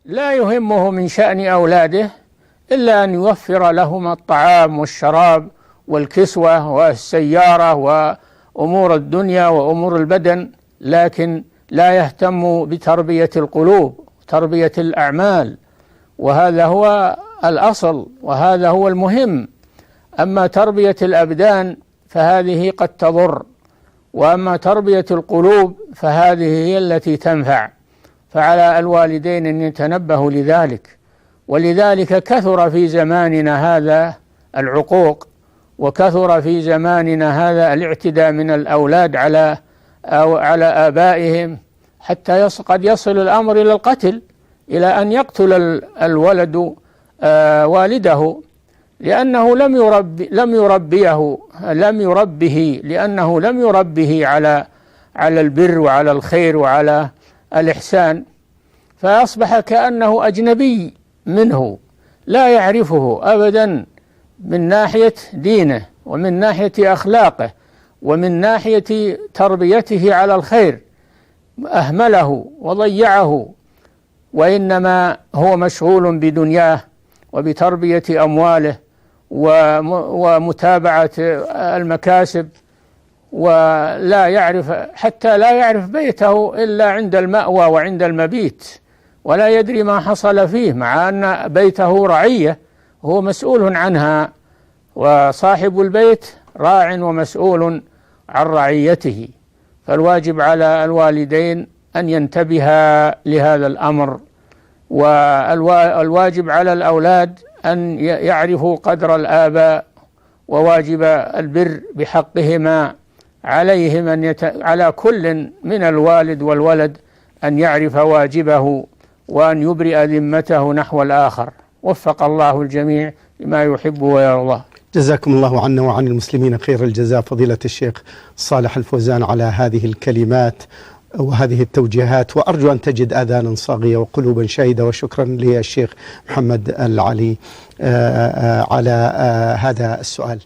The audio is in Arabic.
لا يهمه من شأن أولاده إلا أن يوفر لهم الطعام والشراب والكسوة والسيارة وأمور الدنيا وأمور البدن، لكن لا يهتم بتربية القلوب وتربية الأعمال، وهذا هو الأصل وهذا هو المهم. أما تربية الأبدان فهذه قد تضر، وأما تربية القلوب فهذه هي التي تنفع. فعلى الوالدين أن يتنبهوا لذلك، ولذلك كثر في زماننا هذا العقوق، وكثر في زماننا هذا الاعتداء من الأولاد على آبائهم، حتى قد يصل الأمر إلى القتل، إلى أن يقتل الولد والده لأنه لم يربه لأنه لم يربه على البر وعلى الخير وعلى الإحسان، فأصبح كأنه أجنبي منه، لا يعرفه أبدا من ناحية دينه ومن ناحية أخلاقه ومن ناحية تربيته على الخير، أهمله وضيعه، وإنما هو مشغول بدنياه وبتربية أمواله ومتابعة المكاسب، ولا يعرف حتى لا يعرف بيته إلا عند المأوى وعند المبيت، ولا يدري ما حصل فيه، مع أن بيته رعية هو مسؤول عنها، وصاحب البيت راع ومسؤول عن رعيته. فالواجب على الوالدين أن ينتبها لهذا الأمر، والواجب على الأولاد أن يعرفوا قدر الآباء وواجب البر بحقهما. عليهم على كل من الوالد والولد أن يعرف واجبه وأن يبرئ ذمته نحو الآخر. وفق الله الجميع لما يحب ويرضى. جزاكم الله عنا وعن المسلمين خير الجزاء فضيلة الشيخ صالح الفوزان على هذه الكلمات وهذه التوجيهات، وأرجو أن تجد آذانا صاغية وقلوبا شاهدة. وشكرا للشيخ محمد العلي على هذا السؤال.